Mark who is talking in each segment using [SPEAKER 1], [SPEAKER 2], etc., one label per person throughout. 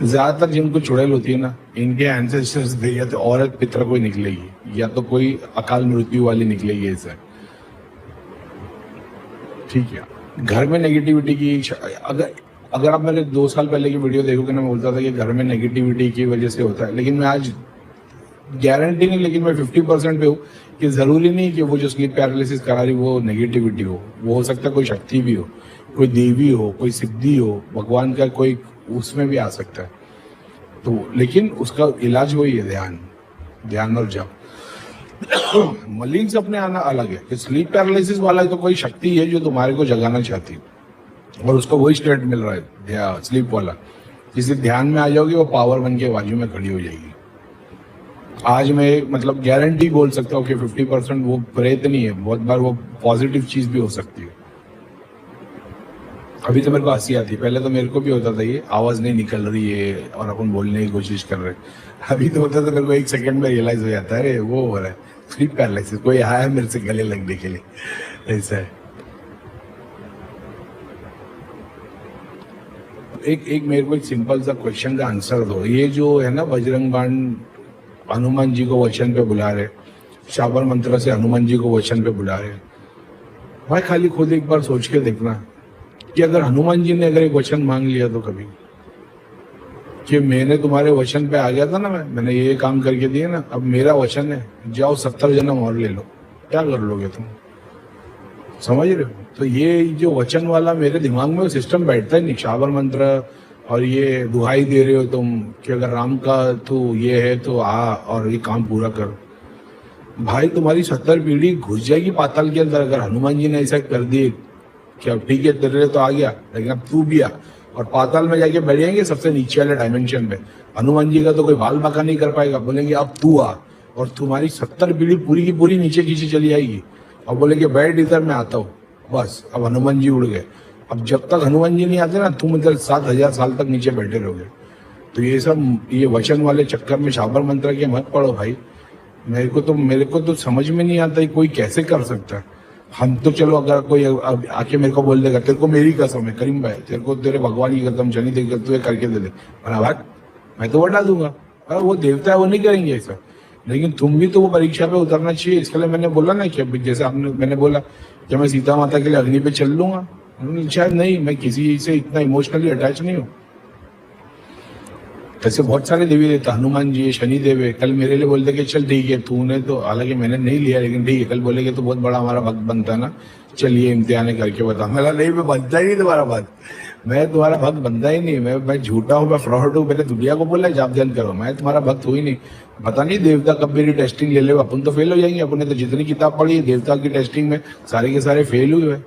[SPEAKER 1] ज्यादातर जिनको चुड़ैल होती है ना, इनके एंसेस्टर्स या तो औरत पितर कोई निकलेगी या तो कोई अकाल मृत्यु वाली निकलेगी ऐसे। ठीक है, घर में नेगेटिविटी की अगर अगर आप मेरे 2 साल पहले की वीडियो देखोगे ना, मैं बोलता था कि घर में नेगेटिविटी की वजह से होता है, लेकिन मैं आज गारंटी नहीं, लेकिन मैं 50% पे हूँ कि जरूरी नहीं कि वो जो स्लीप पैरालिसिस करा रही वो नेगेटिविटी हो। वो हो सकता है कोई शक्ति भी हो, कोई देवी हो, कोई सिद्धि हो, भगवान का कोई उसमें भी आ सकता है। तो लेकिन उसका इलाज वही है, ध्यान और जप। मलिंग सपने आना अलग है। स्लीप पैरालिसिस वाला तो कोई शक्ति है जो तुम्हारे को जगाना चाहती है और उसको वही स्टेट मिल रहा है स्लीप वाला। जिसे ध्यान में आ जाओगे वो पावर बन के बाजू में खड़ी हो जाएगी। आज मैं मतलब गारंटी बोल सकता हूँ कि 50% वो प्रेत नहीं है, बहुत बार वो पॉजिटिव चीज भी हो सकती है। अभी तो मेरे को हंसी आती है, पहले तो मेरे को भी होता था ये आवाज नहीं निकल रही है और अपन बोलने की कोशिश कर रहे हैं। अभी तो होता था मेरे को 1 सेकंड में रियलाइज हो जाता है अरे वो हो रहा है स्लीप पैरालिसिस, कोई आया है मेरे से गले लगने के लिए। ऐसा है। एक मेरे को एक सिंपल सा क्वेश्चन का आंसर दो। ये जो है ना बजरंग बाण हनुमान जी को वचन पे बुला रहे, शाबर मंत्र से हनुमान जी को वचन पे बुला रहे, भाई खाली खुद एक बार सोच के देखना कि अगर हनुमान जी ने अगर एक वचन मांग लिया तो कभी कि मैंने तुम्हारे वचन पे आ गया था ना, मैंने ये काम करके दिए ना, अब मेरा वचन है जाओ 70 जन्म और ले लो, क्या कर लोगे तुम? समझ रहे हो? तो ये जो वचन वाला मेरे दिमाग में सिस्टम बैठता है नहीं। शाबर मंत्र और ये दुहाई दे रहे हो तुम कि अगर राम का तो ये है तो आ और ये काम पूरा कर। भाई तुम्हारी 70 पीढ़ी घुस जाएगी पाताल के अंदर अगर हनुमान जी ने ऐसा कर दिए कि अब ठीक है तेरे तो आ गया, लेकिन अब तू भी आ, और पाताल में जाके बैठ जाएंगे सबसे नीचे वाले डायमेंशन पे। हनुमान जी का तो कोई बाल बाका नहीं कर पाएगा, बोलेंगे अब तू आ, और तुम्हारी 70 पीढ़ी पूरी की पूरी नीचे खींची चली आएगी और बोलेंगे बैठ इधर मैं आता हूँ। बस अब हनुमान जी उड़ गए। अब जब तक हनुमान जी नहीं आते ना तुम इधर 7000 साल तक नीचे बैठे रहोगे। तो ये सब ये वचन वाले चक्कर में शाबर मंत्र के मत पढ़ो भाई। मेरे को तो समझ में नहीं आता कोई कैसे कर सकता है। हम तो चलो अगर कोई आके मेरे को बोल देगा तेरे को मेरी कसम है करीम भाई, तेरे को तेरे भगवान की कसम शनि देगी तुझे करके दे दे, मैं तो बता दूंगा। वो देवता है वो नहीं करेंगे ऐसा। लेकिन तुम भी तो वो परीक्षा पे उतरना चाहिए। इसके लिए मैंने बोला ना कि जैसे मैंने बोला कि मैं सीता माता के लिए अग्नि पे चल लूंगा, शायद नहीं, मैं किसी से इतना इमोशनली अटैच नहीं हूँ। ऐसे बहुत सारे देवी देवता, हनुमान जी, शनि देव है। कल मेरे लिए बोलते कि चल ठीक है तूने तो, हालांकि मैंने नहीं लिया लेकिन ठीक है, कल बोलेगे तो बहुत बड़ा हमारा भक्त बनता है ना, चलिए इम्तिहान करके बता। मैं नहीं, मैं बनता ही नहीं तुम्हारा भक्त, मैं तुम्हारा भक्त बनता ही नहीं। मैं झूठा हूँ, मैं फ्रॉड हूँ। मैंने दुनिया को बोला जाप ध्यान करो, मैं तुम्हारा भक्त हुई नहीं। पता नहीं देवता कब मेरी टेस्टिंग ले ले, अपन तो फेल हो जाएंगे। अपन ने तो जितनी किताब पढ़ी है देवता की टेस्टिंग में सारे के सारे फेल हुए।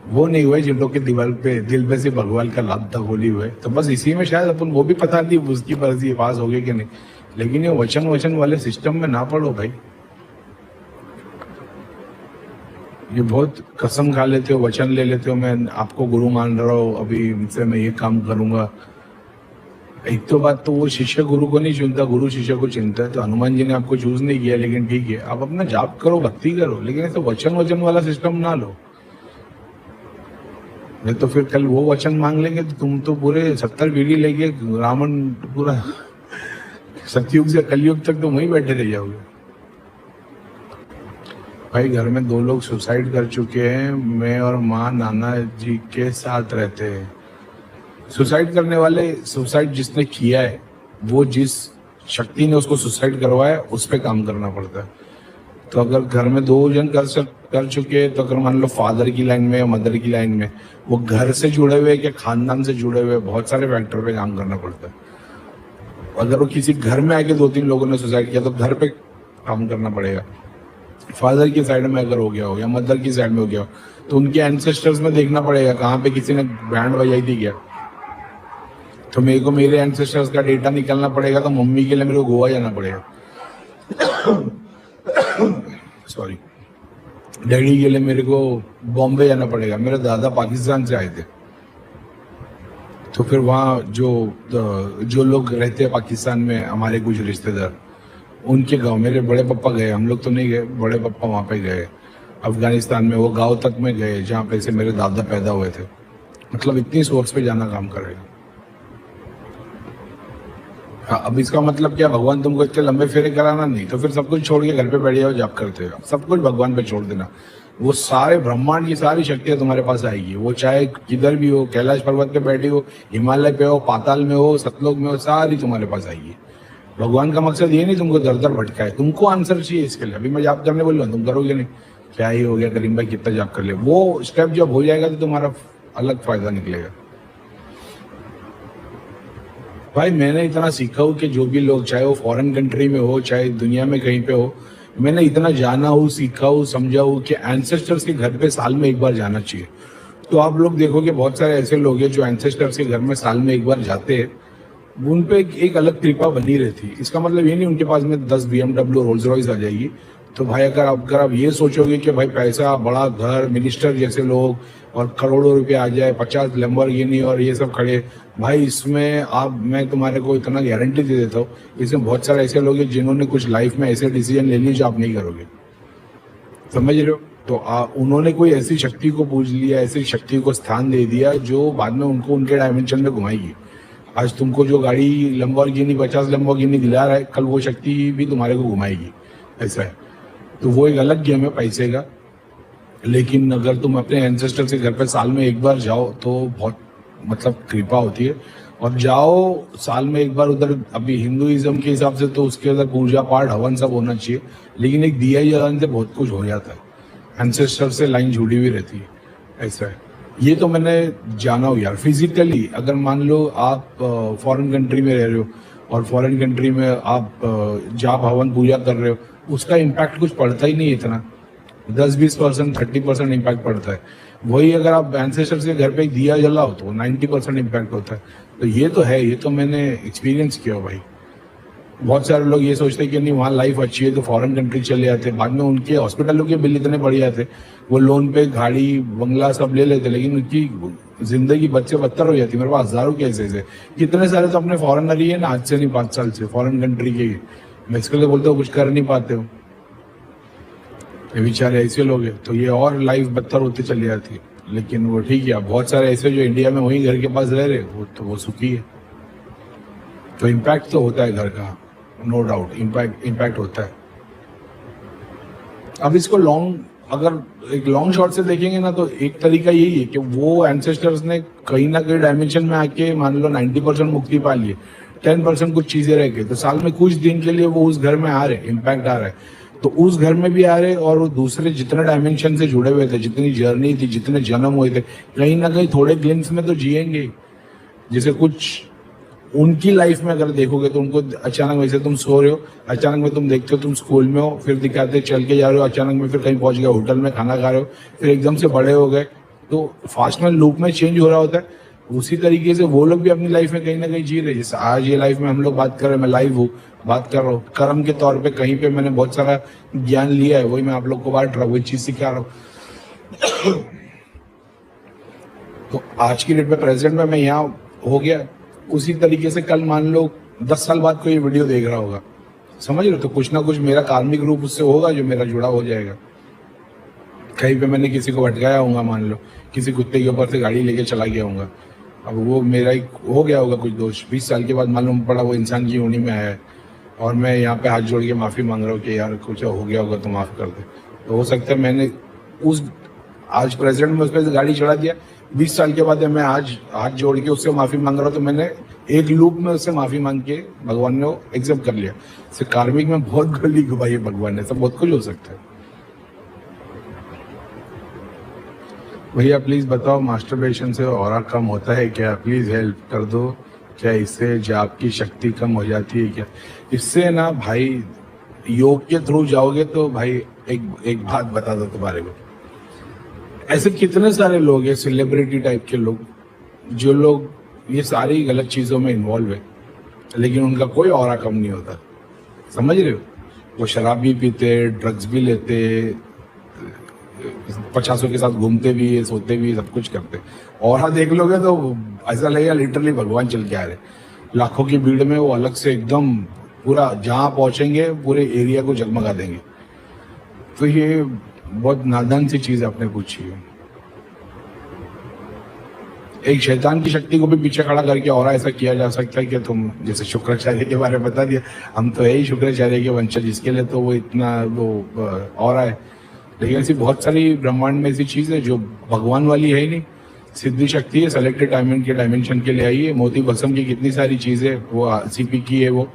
[SPEAKER 1] वो नहीं हुए जिन लोग के दिल पे से भगवान का लाभ तक होली हुए। तो बस इसी में शायद अपन, वो भी पता नहीं उसकी मर्जी पास हो गई कि नहीं। लेकिन ये वचन वाले सिस्टम में ना पढ़ो भाई। ये बहुत कसम खा लेते हो, वचन ले लेते हो, मैं आपको गुरु मान रहा हूँ, अभी इनसे मैं ये काम करूंगा। एक तो बात तो वो शिष्य गुरु को नहीं चुनता, गुरु शिष्य को चुनता है। तो हनुमान जी ने आपको चूज नहीं किया, लेकिन ठीक है आप अपना जाप करो, भक्ति करो, लेकिन ऐसे वचन वाला सिस्टम ना लो। नहीं तो फिर कल वो वचन मांग लेंगे तो तुम तो पूरे 70 पीढ़ी लेके रावण पूरा सतयुग से कलयुग तक तो वहीं बैठे रह जाओगे। भाई घर में 2 लोग सुसाइड कर चुके हैं, मैं और माँ नाना जी के साथ रहते हैं। सुसाइड करने वाले, सुसाइड जिसने किया है वो जिस शक्ति ने उसको सुसाइड करवाया उस पर काम करना पड़ता है। तो अगर घर में 2 जन कर चुके हैं तो अगर मान लो फादर की लाइन में या मदर की लाइन में, वो घर से जुड़े हुए या खानदान से जुड़े हुए, बहुत सारे फैक्टर पे काम करना पड़ता है। अगर वो किसी घर में आके 2-3 लोगों ने सुसाइड किया तो घर पे काम करना पड़ेगा। फादर की साइड में अगर हो गया हो या मदर की साइड में हो गया हो तो उनके एंसेस्टर्स में देखना पड़ेगा कहाँ पे किसी ने बैंड बजाई थी क्या। तो मेरे को मेरे एंसेस्टर्स का डेटा निकालना पड़ेगा, तो मम्मी के लिए मेरे को गोवा जाना पड़ेगा। सॉरी, डैडी के लिए मेरे को बॉम्बे जाना पड़ेगा। मेरे दादा पाकिस्तान से आए थे, तो फिर वहाँ जो लोग रहते हैं पाकिस्तान में, हमारे कुछ रिश्तेदार, उनके गांव, मेरे बड़े पापा गए, हम लोग तो नहीं गए, बड़े पापा वहाँ पे गए अफगानिस्तान में, वो गांव तक में गए जहाँ पे से मेरे दादा पैदा हुए थे। मतलब इतनी सोर्स पे जाना काम करेगा। हाँ, अब इसका मतलब क्या, भगवान तुमको इतने लंबे फेरे कराना नहीं, तो फिर सब कुछ छोड़ के घर पे बैठ जाओ, जाप करते हो, सब कुछ भगवान पे छोड़ देना। वो सारे ब्रह्मांड की सारी शक्तियां तुम्हारे पास आएगी, वो चाहे किधर भी हो, कैलाश पर्वत पे बैठी हो, हिमालय पे हो, पाताल में हो, सतलोक में हो, सारी तुम्हारे पास आएगी। भगवान का मकसद ये नहीं तुमको दर दर भटकाए, तुमको आंसर चाहिए इसके लिए। अभी मैं जाप करने बोल रहा हूँ, तुम करोगे नहीं, क्या ही हो गया करीम भाई कितना जाप कर ले, वो स्टेप जब हो जाएगा तो तुम्हारा अलग फायदा निकलेगा। भाई मैंने इतना सीखा हूँ कि जो भी लोग, चाहे वो फॉरेन कंट्री में हो, चाहे दुनिया में कहीं पे हो, मैंने इतना जाना हूँ, सीखा हूँ, समझा हूँ कि एंसेस्टर्स के घर पे साल में एक बार जाना चाहिए। तो आप लोग देखोगे बहुत सारे ऐसे लोग हैं जो एंसेस्टर्स के घर में साल में एक बार जाते हैं, उन पे एक अलग कृपा बनी रहती है। इसका मतलब ये नहीं उनके पास में 10 BMW रोल्स रॉयस आ जाएगी। तो भाई अगर आप ये सोचोगे कि भाई पैसा, बड़ा घर, मिनिस्टर जैसे लोग और करोड़ों रुपए आ जाए, 50 लैम्बोर्गिनी और ये सब खड़े, भाई इसमें मैं तुम्हारे को इतना गारंटी दे देता हूँ, इसमें बहुत सारे ऐसे लोग हैं जिन्होंने कुछ लाइफ में ऐसे डिसीजन ले लिए जो आप नहीं करोगे। समझ रहे हो? तो उन्होंने कोई ऐसी शक्ति को पूज लिया, ऐसी शक्ति को स्थान दे दिया जो बाद में उनको उनके डायमेंशन में घुमाएगी। आज तुमको जो गाड़ी लैम्बोर्गिनी 50 लैम्बोर्गिनी दिला रहा है, कल वो शक्ति भी तुम्हारे को घुमाएगी। ऐसा है। तो वो एक अलग गेम है पैसे का। लेकिन अगर तुम अपने एंसेस्टर के घर पे साल में एक बार जाओ तो बहुत मतलब कृपा होती है। और जाओ साल में एक बार उधर, अभी हिंदुइज्म के हिसाब से तो उसके अंदर पूजा पाठ हवन सब होना चाहिए, लेकिन एक दिया जलाने से बहुत कुछ हो जाता है। एंसेस्टर से लाइन जुड़ी हुई रहती है। ऐसा है। ये तो मैंने जाना हो यार फिजिकली। अगर मान लो आप फॉरेन कंट्री में रह रहे हो और फॉरेन कंट्री में आप जाप हवन पूजा कर रहे हो, उसका इम्पैक्ट कुछ पड़ता ही नहीं इतना, 10-20%, 30% इम्पैक्ट पड़ता है। वही अगर आप एंसेस्टर्स के घर पे एक दिया जलाओ तो 90% इम्पैक्ट होता है। तो ये तो है, ये तो मैंने एक्सपीरियंस किया भाई। बहुत सारे लोग ये सोचते हैं कि नहीं वहाँ लाइफ अच्छी है तो फॉरेन कंट्री चले जाते हैं, बाद में उनके हॉस्पिटलों के बिल इतने बढ़ जाते, वो लोन पे गाड़ी बंगला सब ले लेते, लेकिन उनकी जिंदगी बच्चे बदतर हो जाती। मेरे पास हजारों केसेस है, कितने सारे तो अपने फॉरेनर ही है ना, आज से नहीं 5 साल से फॉरेन कंट्री के। मैं इसके लिए बोलते हो कुछ कर नहीं पाते हो, ये बेचारे ऐसे लोग हैं। तो ये और लाइफ बदतर होती चली जाती है। लेकिन वो ठीक है, बहुत सारे ऐसे जो इंडिया में वहीं घर के पास रह रहे वो तो वो सुखी है। तो इम्पैक्ट तो होता है घर का, नो डाउट इम्पैक्ट होता है। अब इसको अगर एक लॉन्ग शॉट से देखेंगे ना तो एक तरीका यही है कि वो एंसेस्टर्स ने कहीं ना कहीं डायमेंशन में आके मान लो 90% मुक्ति पा ली है, 10% कुछ चीजें रह गई, तो साल में कुछ दिन के लिए वो उस घर में आ रहे, इम्पैक्ट आ रहा है, तो उस घर में भी आ रहे और वो दूसरे जितने डायमेंशन से जुड़े हुए थे, जितनी जर्नी थी, जितने जन्म हुए थे, कहीं ना कहीं थोड़े ग्लिम्स में तो जिएंगे। जैसे कुछ उनकी लाइफ में अगर देखोगे तो उनको अचानक, वैसे तुम सो रहे हो, अचानक में तुम देखते हो तुम स्कूल में हो, फिर दिखाते चल के जा रहे हो, अचानक में फिर कहीं पहुंच गए, होटल में खाना खा रहे हो, फिर एकदम से बड़े हो गए, तो फास्ट में लूप में चेंज हो रहा होता है। उसी तरीके से वो लोग भी अपनी लाइफ में कहीं ना कहीं जी रहे। जैसे आज ये लाइफ में हम लोग बात कर रहे हैं, मैं लाइव हूँ, बात कर रहा हूँ, कर्म के तौर पे कहीं पे मैंने बहुत सारा ज्ञान लिया है, वही मैं आप लोग को बांट रहा हूँ, वही चीज सिखा रहा हूँ। तो आज की डेट में प्रेजेंट में मैं यहाँ हो गया, उसी तरीके से कल मान लो 10 साल बाद कोई वीडियो देख रहा होगा, समझ लो, तो कुछ ना कुछ मेरा कार्मिक रूप उससे होगा जो मेरा जुड़ा हो जाएगा। कहीं पे मैंने किसी को भटकाया होगा, मान लो किसी कुत्ते के ऊपर से गाड़ी लेके चला गया होगा, अब वो मेरा एक हो गया होगा कुछ दोष, 20 साल के बाद मालूम पड़ा वो इंसान की योनि में आया है और मैं यहाँ पे हाथ जोड़ के माफी मांग रहा हूँ कि यार कुछ हो गया होगा तो माफ कर दे। तो हो सकता है मैंने आज प्रेजेंट में उस पर गाड़ी चढ़ा दिया, 20 साल के बाद मैं आज हाथ जोड़ के उससे माफी मांग रहा हूँ, तो मैंने एक लूप में उससे माफी मांग के भगवान ने एक्सेप्ट कर लिया। से कार्मिक में बहुत गली घुमाई है भगवान ने, सब बहुत कुछ हो सकता है। भैया प्लीज बताओ मास्टरबेशन से ऑरा कम होता है क्या, प्लीज हेल्प कर दो, क्या इससे जाप की शक्ति कम हो जाती है क्या? इससे ना भाई योग के थ्रू जाओगे तो भाई एक बात बता दो तुम्हारे को, ऐसे कितने सारे लोग हैं सेलिब्रिटी टाइप के लोग, जो लोग ये सारी गलत चीजों में इन्वॉल्व है, लेकिन उनका कोई ऑरा कम नहीं होता। समझ रहे हो? वो शराब भी पीते, ड्रग्स भी लेते, 50 के साथ घूमते भी, सोते भी, सब कुछ करते। ऑरा देख लोगे तो ऐसा लगेगा लिटरली भगवान चल के आ रहे। लाखों की भीड़ में वो अलग से एकदम पूरा जहां पहुंचेंगे पूरे एरिया को जगमगा देंगे। तो ये बहुत नादान सी चीज आपने पूछी है। एक शैतान की शक्ति को भी पीछे खड़ा करके और ऐसा किया जा सकता है कि तुम जैसे शुक्राचार्य के बारे में बता दिया, हम तो है ही शुक्राचार्य के वंशज, इसके लिए तो वो इतना वो और है। लेकिन ऐसी बहुत सारी ब्रह्मांड में ऐसी चीज है जो भगवान वाली है ही नहीं, सिद्धि शक्ति है, सेलेक्टेड डायमेंशन के लिए आई है। मोती भस्म की कितनी सारी चीजें वो सीपी की है, वो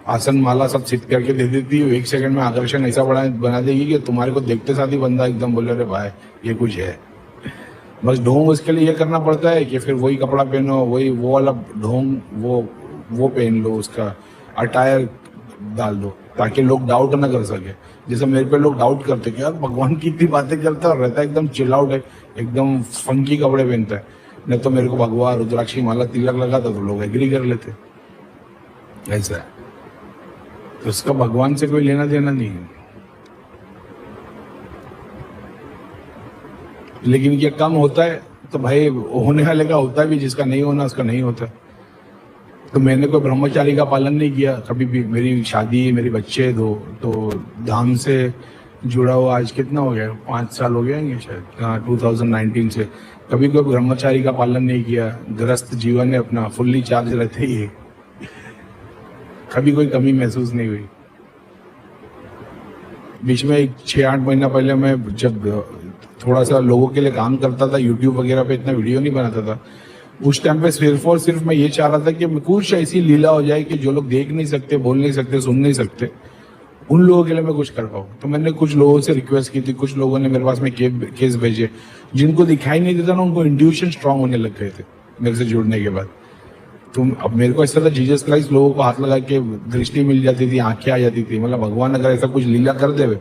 [SPEAKER 1] आसन माला सब सिद्ध करके दे देती है। 1 सेकंड में आकर्षण ऐसा बना देगी कि तुम्हारे को देखते साथ ही बंदा एकदम बोले अरे भाई ये कुछ है। बस ढोंग उसके लिए ये करना पड़ता है कि फिर वही कपड़ा पहनो, वही वो वाला ढोंग वो पहन लो, उसका अटायर डाल दो ताकि लोग डाउट ना कर सके। जैसे मेरे पे लोग डाउट करते कि यार भगवान की इतनी बातें करता है और रहता है एकदम चिल आउट है, एकदम फंकी कपड़े पहनता है। नहीं तो मेरे को भगवान रुद्राक्षी माला तिलक लगाता तो लोग एग्री कर लेते। ऐसा है, तो उसका भगवान से कोई लेना देना नहीं है। लेकिन ये कम होता है तो भाई होने वाले का होता है भी, जिसका नहीं होना उसका नहीं होता। तो मैंने कोई ब्रह्मचारी का पालन नहीं किया कभी भी। मेरी शादी, मेरे बच्चे दो, तो धाम से जुड़ा हुआ आज कितना हो गया, 5 साल हो गए हैं शायद, 2019 से कभी कोई ब्रह्मचारी का पालन नहीं किया। गृहस्थ जीवन है अपना, फुल्ली चार्ज रहते ही है, कभी कोई कमी महसूस नहीं हुई। बीच में 6-8 महीना पहले मैं जब थोड़ा सा लोगों के लिए काम करता था, यूट्यूब वगैरह पे इतना वीडियो नहीं बनाता था, उस टाइम पे सिर्फ और सिर्फ मैं ये चाह रहा था कि कुछ ऐसी लीला हो जाए कि जो लोग देख नहीं सकते, बोल नहीं सकते, सुन नहीं सकते, उन लोगों के लिए मैं कुछ कर पाऊँ। तो मैंने कुछ लोगों से रिक्वेस्ट की थी, कुछ लोगों ने मेरे पास में केस भेजे, जिनको दिखाई नहीं देता ना उनको इंट्यूशन स्ट्रांग होने लग गए थे मेरे से जुड़ने के बाद। तो अब मेरे को ऐसा था जीसस क्राइस्ट लोगों को हाथ लगा के दृष्टि मिल जाती थी, आंखें आ जाती थी। मतलब भगवान अगर ऐसा कुछ लीला कर देवे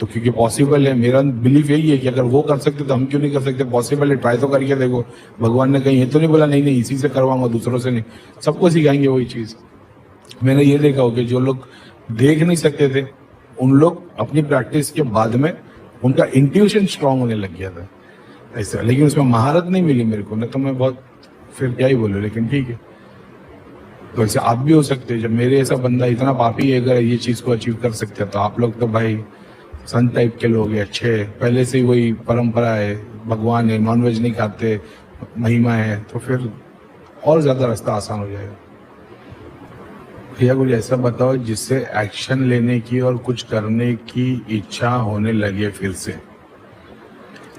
[SPEAKER 1] तो क्योंकि पॉसिबल है, मेरा बिलीफ यही है कि अगर वो कर सकते तो हम क्यों नहीं कर सकते। पॉसिबल है, ट्राई तो करके देखो। भगवान ने कहीं ये तो नहीं बोला नहीं नहीं इसी से करवाऊंगा, दूसरों से नहीं, सबको सिखाएंगे वही चीज। मैंने ये देखा हो कि जो लोग देख नहीं सकते थे उन लोग अपनी प्रैक्टिस के बाद में उनका इंट्यूशन स्ट्रांग होने लग गया था ऐसा। लेकिन उसमें महारत नहीं मिली मेरे को, नहीं तो मैं बहुत फिर क्या ही बोलूं, लेकिन ठीक है। तो ऐसे आप भी हो सकते हैं। जब मेरे ऐसा बंदा इतना पापी है अगर ये चीज को अचीव कर सकते हैं, तो आप लोग तो भाई संत टाइप के लोग हैं, अच्छे हैं, पहले से ही वही परंपरा है, भगवान है, नॉनवेज नहीं खाते, महिमा है, तो फिर और ज्यादा रास्ता आसान हो जाएगा। भैया कुछ ऐसा बताओ जिससे एक्शन लेने की और कुछ करने की इच्छा होने लगे फिर से।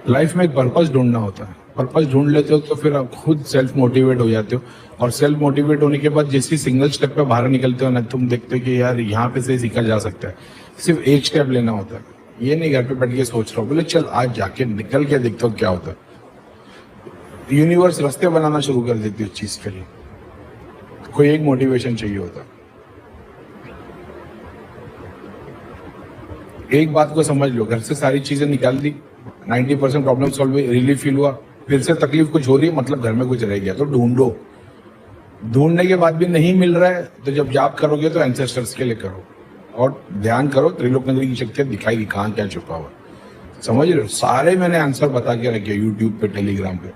[SPEAKER 1] लाइफ में एक पर्पस ढूंढना होता है, पर्पस ढूंढ लेते हो तो फिर आप खुद सेल्फ मोटिवेट हो जाते हो। और सेल्फ मोटिवेट होने के बाद जैसे सिंगल स्टेप पे बाहर निकलते हो ना, तुम देखते हो कि यार यहाँ पे से सीखा जा सकता है। सिर्फ एक स्टेप लेना होता है, ये नहीं घर पे बैठ के सोच रहा हूँ, बोले चल आज जाके निकल के देखते हो क्या होता है। यूनिवर्स रास्ते बनाना शुरू कर देती है उस चीज के लिए, कोई एक मोटिवेशन चाहिए होता है। एक बात को समझ लो, घर से सारी चीजें निकाल दी, 90% प्रॉब्लम सॉल्व हुई, रिलीफ फील हुआ, फिर से तकलीफ कुछ हो रही है, मतलब घर में कुछ रह गया, तो ढूंढो। ढूंढने के बाद भी नहीं मिल रहा है तो जब जाप करोगे तो एंसेस्टर्स के लिए करो और ध्यान करो, त्रिलोक नगरी की शक्ति दिखाएगी कहाँ क्या छुपा हुआ। समझ रहे हो, सारे मैंने आंसर बता के रखे यूट्यूब पे, टेलीग्राम पे।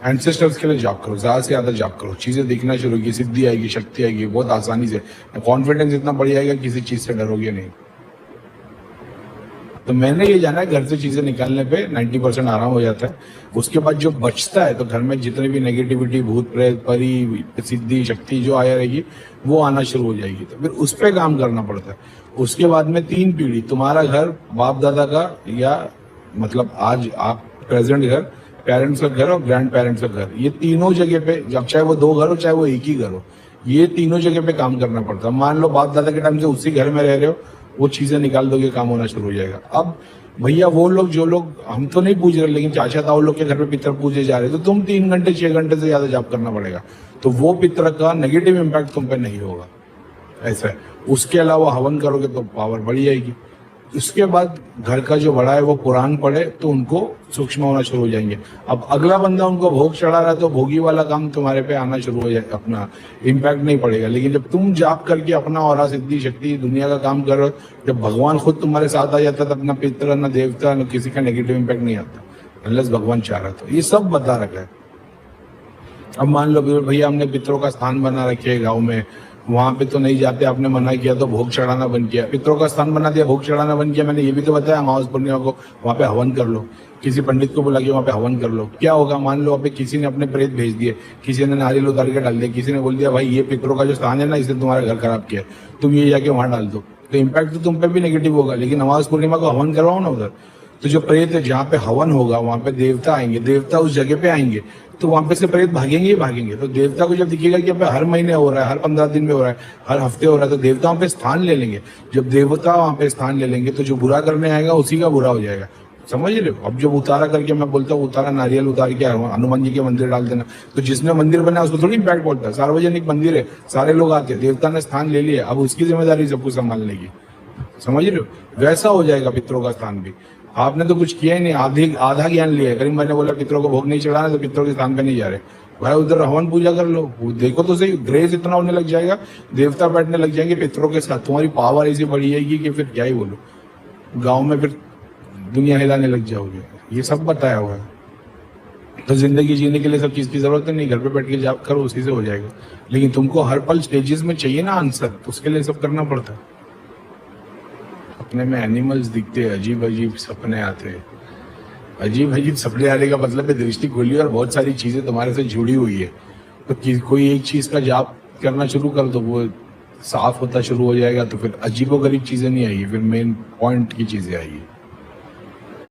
[SPEAKER 1] एंसेस्टर्स के लिए जाप करो, ज्यादा से ज्यादा जाप करो, चीजें दिखना शुरू की, सिद्धि आएगी, शक्ति आएगी बहुत आसानी से। कॉन्फिडेंस इतना बढ़ जाएगा, किसी चीज से डरोगे नहीं। तो मैंने ये जाना है घर से चीजें निकालने पे 90% आराम हो जाता है। उसके बाद जो बचता है तो घर में जितने भी नेगेटिविटी, भूत प्रेत, परी, सिद्धि, शक्ति जो आया रहेगी वो आना शुरू हो जाएगी। तो फिर उस पर काम करना पड़ता है। उसके बाद में 3 पीढ़ी, तुम्हारा घर, बाप दादा का, या मतलब आज आप प्रेजेंट घर, पेरेंट्स का घर और ग्रैंड पेरेंट्स का घर, ये तीनों जगह पे, जब चाहे वो 2 घर हो चाहे वो एक ही घर हो, ये तीनों जगह पे काम करना पड़ता है। मान लो बाप दादा के टाइम से उसी घर में रह रहे हो, वो चीजें निकाल दोगे, काम होना शुरू हो जाएगा। अब भैया वो लोग, जो लोग, हम तो नहीं पूछ रहे, लेकिन चाचा ताऊ लोग के घर पे पितर पूजे जा रहे, तो तुम 3 घंटे 6 घंटे से ज्यादा जाप करना पड़ेगा, तो वो पितर का नेगेटिव इम्पैक्ट तुम पे नहीं होगा। ऐसा है। उसके अलावा हवन करोगे तो पावर बढ़ जाएगी। उसके बाद घर का जो बड़ा है वो कुरान पढ़े तो उनको सूक्ष्म होना शुरू हो जाएंगे। अब अगला बंदा उनको भोग चढ़ा रहा है तो भोगी वाला काम तुम्हारे पे आना शुरू हो जाए, अपना इम्पैक्ट नहीं पड़ेगा। लेकिन जब तुम जाप करके अपना और सिद्धि शक्ति दुनिया का काम करो, जब भगवान खुद तुम्हारे साथ आ जाता है, तब ना पितर, ना देवता, ना किसी का नेगेटिव इम्पैक्ट नहीं आता, अनलेस भगवान चाह रहा। तो ये सब बता रखा है। अब मान लो भैया हमने पितरों का स्थान बना रखे है गाँव में, वहां पे तो नहीं जाते, आपने मना किया तो भोग चढ़ाना बंद किया, पितरों का स्थान बना दिया, भोग चढ़ाना बंद किया। मैंने ये भी तो बताया अमावस पूर्णिमा को वहां पे हवन कर लो, किसी पंडित को बुला के वहां पे हवन कर लो। क्या होगा, मान लो वहां पे किसी ने अपने प्रेत भेज दिए, किसी ने नारियल उतार के डाल दिया, किसी ने बोल दिया भाई ये पितरों का जो स्थान है ना, इसने तुम्हारा घर खराब किया, तुम ये जाके वहां डाल दो, तो इम्पैक्ट तो तुम पे भी नेगेटिव होगा। लेकिन अमावस पूर्णिमा को हवन करवाओ ना उधर, तो जो प्रेत है जहाँ पे हवन होगा वहां पे देवता आएंगे, देवता उस जगह पे आएंगे, तो वहां पे से प्रेत भागेंगे ही भागेंगे। तो देवता को जब दिखेगा कि हर महीने हो रहा है, हर 15 दिन में हो रहा है, हर हफ्ते हो रहा है, तो देवता वहां पे स्थान ले लेंगे। जब देवता वहां पे स्थान ले लेंगे तो जो बुरा करने आएगा उसी का बुरा हो जाएगा। समझ रहे हो? अब जब उतारा करके मैं बोलता हूँ उतारा नारियल उतार के हनुमान जी के मंदिर डाल देना, तो जिसने मंदिर बनाया उसको थोड़ी इम्पैक्ट पड़ता है। सार्वजनिक मंदिर है, सारे लोग आते हैं, देवता ने स्थान ले लिया, अब उसकी जिम्मेदारी सबको संभालने की। समझ रहे हो? वैसा हो जाएगा पितरों का स्थान भी। आपने तो कुछ किया ही नहीं, आधा ज्ञान लिया है। करीम भाई ने बोला पितरों को भोग नहीं चढ़ाना तो पितरों के स्थान पे नहीं जा रहे, भाई उधर हवन पूजा कर लो, देखो तो सही, ग्रेस इतना होने लग जाएगा, देवता बैठने लग जाएंगे पितरों के साथ, तुम्हारी पावर ऐसी बढ़ी जाएगी कि फिर क्या ही बोलो, गाँव में फिर दुनिया हिलाने लग जाओगे। ये सब बताया हुआ है। तो जिंदगी जीने के लिए सब चीज की जरूरत नहीं, घर पे बैठ के जाप करो, उसी से हो जाएगा। लेकिन तुमको हर पल स्टेजेस में चाहिए ना आंसर, उसके लिए सब करना पड़ता है। अपने में एनिमल्स दिखते हैं, अजीब अजीब सपने आते हैं। अजीब अजीब सपने आने का मतलब है दृष्टि खुली और बहुत सारी चीजें तुम्हारे से जुड़ी हुई है। तो कोई एक चीज का जाप करना शुरू कर दो, वो साफ होता शुरू हो जाएगा, तो फिर अजीबोगरीब चीजें नहीं आएगी, फिर मेन पॉइंट की चीजें आएगी।